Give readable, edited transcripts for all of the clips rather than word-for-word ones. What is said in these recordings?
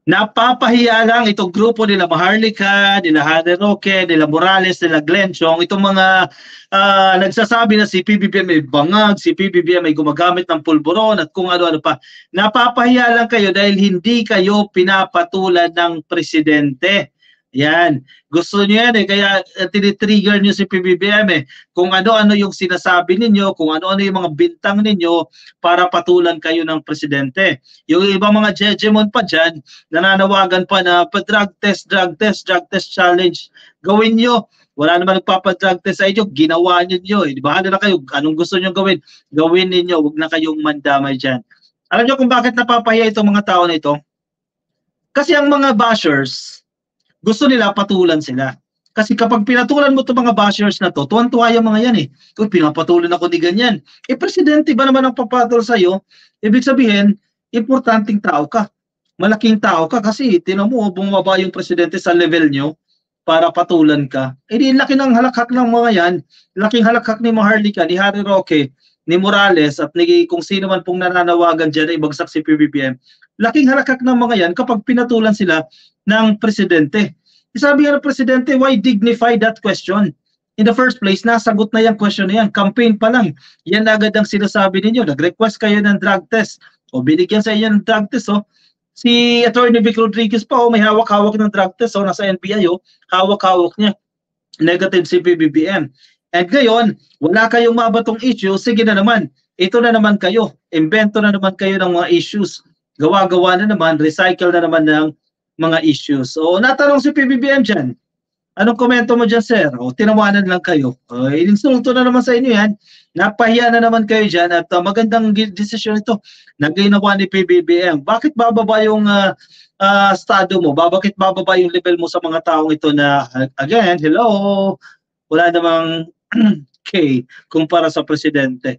Napapahiya lang itong grupo nila Maharlika, nila Harry Roque, nila Morales, nila Glenn Chong, itong mga nagsasabi na si PBBM ay bangag, si PBBM ay gumagamit ng pulburon at kung ano-ano pa. Napapahiya lang kayo dahil hindi kayo pinapatulan ng presidente. Yan. Gusto niyo yan eh, kaya tinitrigger niyo si PBBM eh. Kung ano-ano yung sinasabi ninyo, kung ano-ano yung mga bintang ninyo para patulan kayo ng presidente. Yung ibang mga hegemon pa dyan, nananawagan pa na drug test challenge. Gawin nyo. Wala naman nagpapadrug test sa inyo, ginawa niyo eh. Bahala na kayo, anong gusto niyo gawin? Gawin ninyo, huwag na kayong mandamay dyan. Alam niyo kung bakit napapahiya itong mga tao na ito? Kasi ang mga bashers, gusto nila patulan sila. Kasi kapag pinatulan mo itong mga bashers na to, tuwan-tuwa yung mga yan eh. Kung pinapatulan ako ni ganyan. Eh, presidente ba naman ang papatol sa'yo? Ibig sabihin, importanteng tao ka. Malaking tao ka kasi tinan mo, bumaba yung presidente sa level nyo para patulan ka. Eh, di laki ng halakhak ng mga yan. Laking halakhak ni Maharlika, ni Harry Roque, ni Morales, at ni kung sino man pong nananawagan dyan na ibagsak si PBBM. Laking halakhak ng mga yan kapag pinatulan sila ng presidente. Sabi nga ng presidente, why dignify that question? In the first place, nasagot na yung question na yan. Campaign pa lang. Yan agad ang sinasabi ninyo. Nag-request kayo ng drug test. O binigyan sa inyo ng drug test. O. Si Attorney Vic Rodriguez pa, may hawak-hawak ng drug test. O nasa NBI, hawak-hawak niya. Negative si PBBM. And ngayon, wala kayong mabatong issue. Sige na naman. Ito na naman kayo. Invento na naman kayo ng mga issues. Gawa-gawa na naman. Recycle na naman ng mga issues. So, natanong si PBBM dyan. Anong komento mo dyan, sir? O, tinawanan lang kayo. O, ininsulto na naman sa inyo yan. Napahiya na naman kayo dyan at magandang desisyon ito na ginawa ni PBBM. Bakit bababa yung estado mo? Bakit bababa yung level mo sa mga taong ito na, again, hello, wala namang K kumpara sa presidente.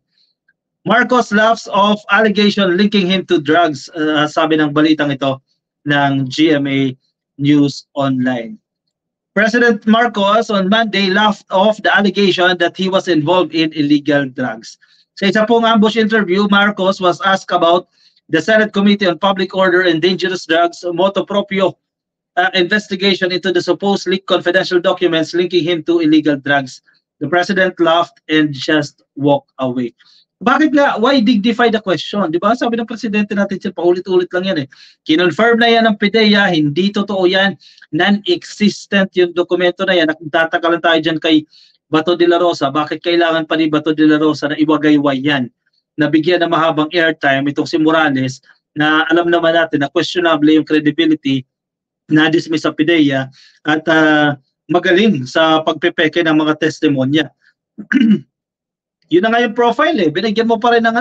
Marcos laughs off allegation linking him to drugs, sabi ng balitang ito ng GMA News Online. President Marcos on Monday laughed off the allegation that he was involved in illegal drugs. Sa isa pong ambush interview, Marcos was asked about the Senate Committee on Public Order and Dangerous Drugs motu proprio investigation into the supposed leaked confidential documents linking him to illegal drugs. The president laughed and just walked away. Bakit nga? Why dignify the question? Di ba? Sabi ng presidente natin, paulit-ulit lang yan eh. Kinonfirm na yan ng PIDEA, hindi totoo yan. Non-existent yung dokumento na yan. Nagtataka lang tayo dyan kay Bato de la Rosa. Bakit kailangan pa ni Bato de la Rosa na iwagayway yan? Nabigyan ng mahabang airtime itong si Morales na alam naman natin na questionable yung credibility na dismiss sa PIDEA at magaling sa pagpepeke ng mga testimonya. Yun na nga yung profile eh. Binigyan mo pa rin ng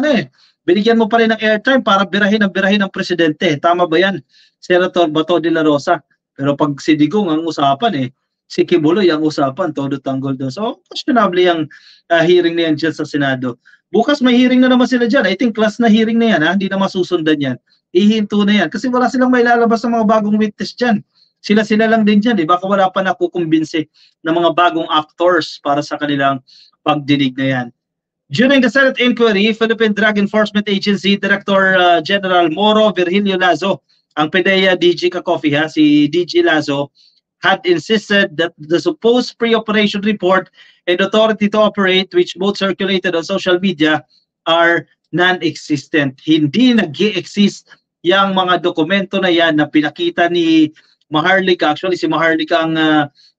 binigyan mo pa rin ng airtime para birahin ang presidente. Tama ba yan, Senator Bato de la Rosa? Pero pag si Digong ang usapan si Kibuloy ang usapan, todo tanggol doon. So, questionable yung hearing na yan dyan sa Senado. Bukas may hearing na naman sila dyan. I think class na hearing na yan, hindi na masusundan yan. Ihinto na yan. Kasi wala silang may lalabas ng mga bagong witness dyan. Sila lang din dyan. Baka wala pa nakukumbinsi ng mga bagong actors para sa kanilang pagdinig na yan. During the Senate inquiry, Philippine Drug Enforcement Agency Director General Moro Virgilio Lazo, ang PIDEA DG Kakofi, si DG Lazo, had insisted that the supposed pre-operation report and authority to operate, which both circulated on social media, are non-existent. Hindi nag-exist yung mga dokumento na yan na pinakita ni Maharlika. Actually, si Maharlika ang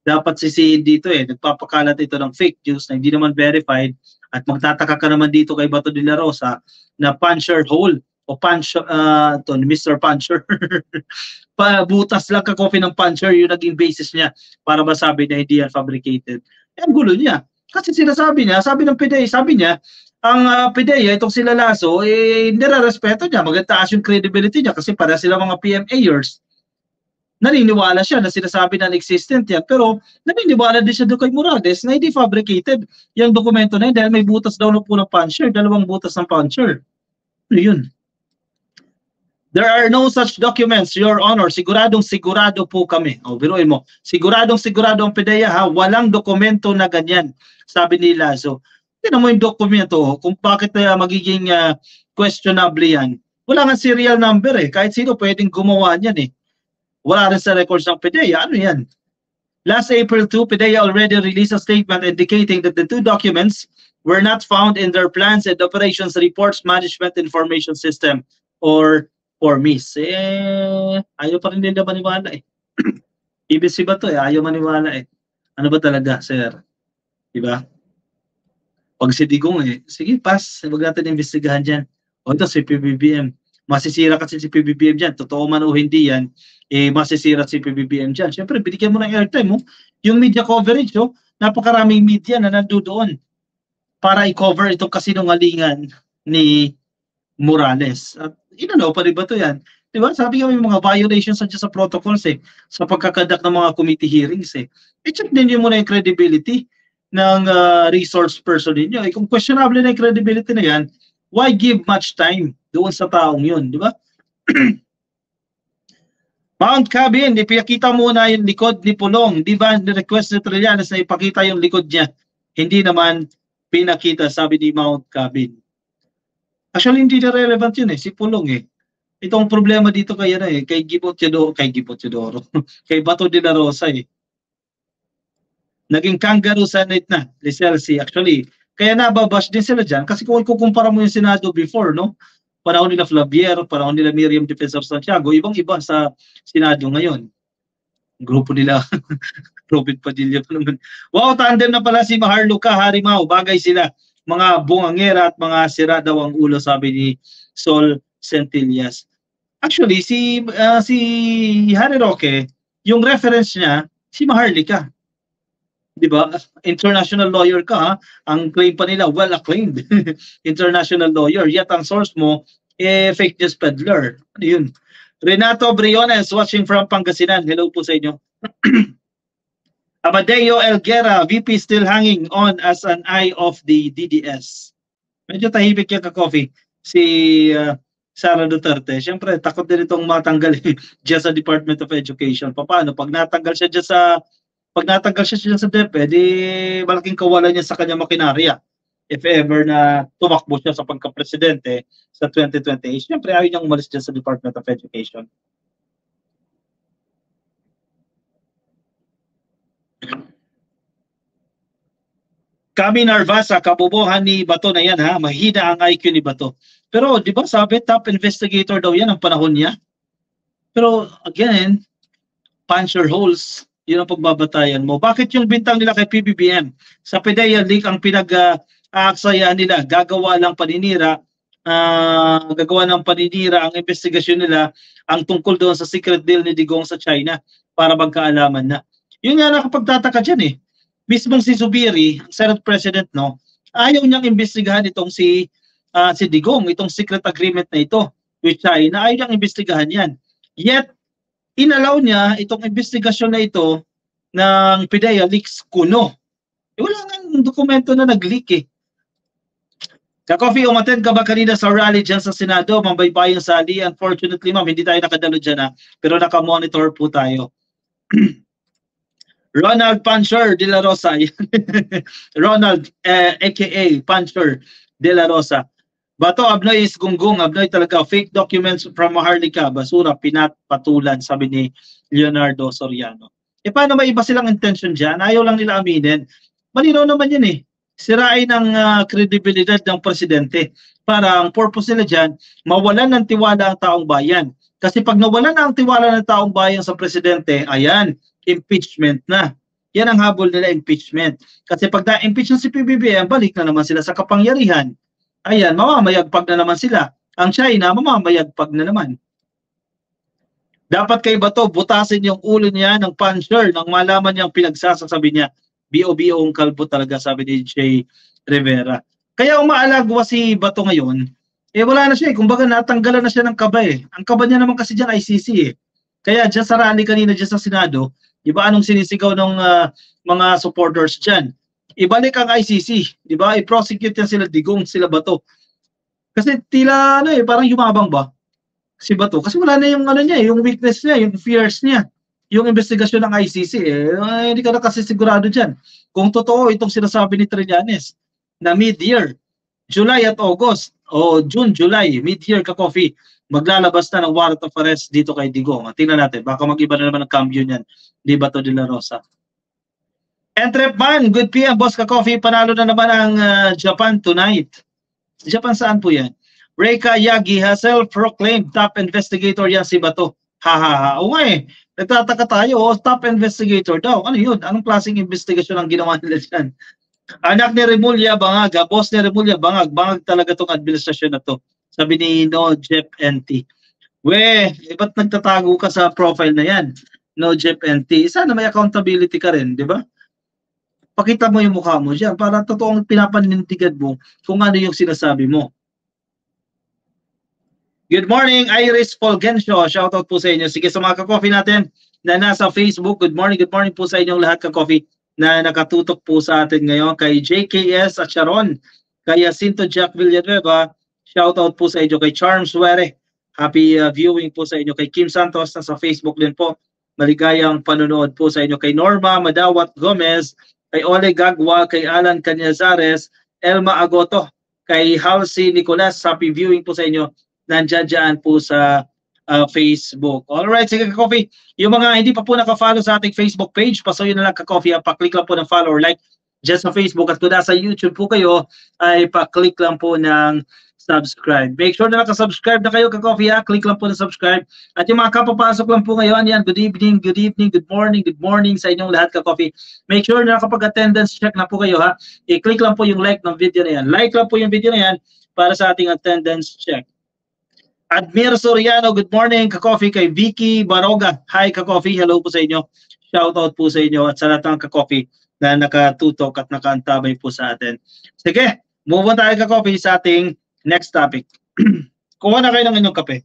dapat sisihin dito Nagpapakalat ito ng fake news na hindi naman verified. At magtataka ka naman dito kay Bato de la Rosa na puncher hole o Mr. Puncher. Butas lang ka-coffee ng puncher yung naging basis niya para masabi na hindi yan fabricated. Ang gulo niya. Kasi sinasabi niya, sabi ng PIDEA, sabi niya, ang PIDEA, itong sila Lazo, nire-respeto niya. Magtaas yung credibility niya kasi para sila mga PMAers. Naniniwala siya na sinasabi na existent yan, pero naniniwala din siya doon kay Morales na hindi fabricated yung dokumento na yun dahil may butas daw na po ng puncher, 2 butas ng puncher. Ano yun? There are no such documents, Your Honor. Siguradong-sigurado po kami. Biruin mo. Siguradong-sigurado ang PIDEA walang dokumento na ganyan, sabi ni Lazo. Tignan mo yung dokumento kung bakit magiging questionable yan. Wala nga serial number kahit sino pwedeng gumawa niyan Wala rin sa records ng PDEA. Ano yan? Last April 2, PDEA already released a statement indicating that the two documents were not found in their plans and operations reports management information system or MIS. Ayaw pa rin nila maniwala eh. EBC ba to eh? Ayaw maniwala eh. Ano ba talaga, sir? Diba? Pag si Digong eh, sige, pass. Huwag natin investigahan dyan. O ito, si PBBM. Masisira kasi si PBBM dyan. Totoo man o hindi yan, masisira si PBBM dyan. Siyempre, binigyan mo ng airtime mo. Yung media coverage, napakaraming media na nandoon para i-cover itong kasinungalingan ni Morales. At pa rin ba ito yan? Diba? Sabi nga may mga violations sa protocols sa pagkakandak ng mga committee hearings I-check din nyo muna yung credibility ng resource person ninyo. Kung questionable na yung credibility na yan, why give much time doon sa taong yun, di ba? Mount Cabin, ipakita muna yung likod ni Pulong. Di ba, ni-request ni Trillanes na ipakita yung likod niya. Hindi naman pinakita, sabi ni Mount Cabin. Actually, hindi na relevant yun si Pulong Itong problema dito kay Gibo Teodoro, kay Bato de la Rosa Naging kangaroo senate na, Licelsi. Actually, kaya nababash din sila dyan kasi kung kukumpara mo yung Senado before, panahon nila Flavier, panahon nila Miriam Defensor Santiago, ibang-iba sa Senado ngayon. Grupo nila, Robin Padilla pa naman. Wow, tandem na pala si Maharlika, Harimaw, bagay sila. Mga bungangera at mga sira daw ang ulo, sabi ni Sol Centillas. Actually, si Harry Roque, yung reference niya, si Maharlika. Diba? International lawyer ka, ang claim pa nila, well acclaimed. International lawyer. Yet ang source mo, fake news peddler. Ano yun? Renato Briones, watching from Pangasinan. Hello po sa inyo. Amadeo Elguera, VP still hanging on as an eye of the DDS. Medyo tahimik yung ka-coffee. Si Sara Duterte. Siyempre, takot din itong matanggal dyan sa Department of Education. Paano? Pag natanggal siya dyan sa DepEd, malaking kawalan niya sa kanya makinarya. If ever na tumakbo siya sa pagka-presidente sa 2028, siyempre ayaw niyang umalis dyan sa Department of Education. Kami Narvasa, kabubuhan ni Bato na yan mahina ang IQ ni Bato. Pero di ba sabi, top investigator daw yan ang panahon niya. Pero again, puncher holes, yun ang pagbabatayan mo. Bakit yung bintang nila kay PBBM? Sa PDEA leak ang pinag-aaksaya nila, gagawa ng paninira ang investigasyon nila ang tungkol doon sa secret deal ni Digong sa China para magkaalaman na. Yun nga nakapagtataka dyan Mismong si Zubiri, Senate President, ayaw niyang imbestigahan itong si Digong, itong secret agreement na ito with China. Ayaw niyang imbestigahan yan. Yet, inalaw niya itong investigasyon na ito ng PDEA leaks kuno. Wala nang dokumento na nag-leak Ka-coffee, umattend ka ba kanina sa rally dyan sa Senado? Mambaybayang sali. Unfortunately, ma'am, hindi tayo nakadalo dyan pero naka-monitor po tayo. Ronald Puncher de la Rosa. Ronald, aka Puncher de la Rosa. Bato, Abnoy is gunggong. Abnoy talaga. Fake documents from Maharlika. Basura, pinatpatulan, sabi ni Leonardo Soriano. Paano may iba silang intention dyan? Ayaw lang nila aminin. Malinaw naman yun Sirain ang kredibilidad ng presidente. Para ang purpose nila dyan, mawalan ng tiwala ang taong bayan. Kasi pag nawalan na ang tiwala ng taong bayan sa presidente, ayan, impeachment na. Yan ang habol nila, impeachment. Kasi pag na-impeach na si PBBM, balik na naman sila sa kapangyarihan. Ayan, mamamayagpag na naman sila. Ang China, mamamayagpag na naman. Dapat kay Bato, butasin yung ulo niya ng puncher nang malaman niyang pinagsasasabi niya. BO-BO ang kalbo talaga, sabi ni Jay Rivera. Kaya umaalagwa si Bato ngayon, wala na siya kumbaga natanggalan na siya ng kaba Ang kaba niya naman kasi dyan ICC Kaya dyan sa rally kanina dyan sa Senado, iba anong sinisigaw ng mga supporters dyan? Ibalik ang ICC, di ba? I-prosecute yan sila Digong, sila Bato. Kasi tila parang yumabang ba si Bato? Kasi wala na yung yung weakness niya, yung fears niya. Yung investigasyon ng ICC hindi ka na kasi sigurado dyan. Kung totoo itong sinasabi ni Trillanes na mid-year, July at August, o June, July, mid-year ka-coffee, maglalabas na ng warrant of arrest dito kay Digong. Tingnan natin, baka mag-iba na naman ang cambio niyan. Di Bato de la Rosa. Entrepman, good PM, Boss Ka-Coffee, panalo na naman ang Japan tonight. Japan saan po yan? Reika Yagi has self-proclaimed top investigator yan si Bato. Ha. O nga eh, nagtataka tayo, top investigator daw. Ano yun? Anong klaseng investigasyon ang ginawa nila dyan? Anak ni Remulla Bangag, boss ni Remulla Bangag, bangag talaga tong administrasyon na to. Sabi ni No Jeff NT. Ba't nagtatago ka sa profile na yan? No Jeff NT. Sana may accountability ka rin, di ba? Pakita mo yung mukha mo dyan para totoong pinapanindigan mo kung ano yung sinasabi mo. Good morning, Iris Fulgencio. Shoutout po sa inyo. Sige, sa mga ka-coffee natin na nasa Facebook, good morning po sa inyong lahat ka-coffee na nakatutok po sa atin ngayon. Kay JKS at Sharon, kay Jacinto Jack Villanueva, shoutout po sa inyo. Kay Charms Were, happy viewing po sa inyo. Kay Kim Santos, nasa Facebook din po. Maligayang panonood po sa inyo. Kay Norma Madawat Gomez, kay Ole Gagwa, kay Alan Canyazares, Elma Agoto, kay Halsey Nicolas, happy viewing po sa inyo. Nandiyan po sa Facebook. Alright, sige ka-coffee. Yung mga hindi pa po naka-follow sa ating Facebook page, pasuyo na lang ka-coffee. Pa-click lang po ng follow or like just sa Facebook. At kung nasa YouTube po kayo, ay pa-click lang po ng subscribe. Make sure na naka-subscribe na kayo ka-coffee. Click lang po ng subscribe. At yung mga kapapasok lang po ngayon, yan, good evening, good morning sa inyong lahat ka-coffee. Make sure na nakapag-attendance check na po kayo ha. I-click lang po yung like ng video na yan. Like lang po yung video na yan para sa ating attendance check. Admir Soriano, good morning, ka-coffee. Kay Vicky Baroga, hi ka-coffee, hello po sa inyo. Shoutout po sa inyo at sa lahat ng ka-coffee na nakatutok at nakaantabay po sa atin. Sige, move on tayo ka-coffee sa ating next topic. Kuha na kayo ng inyong kape.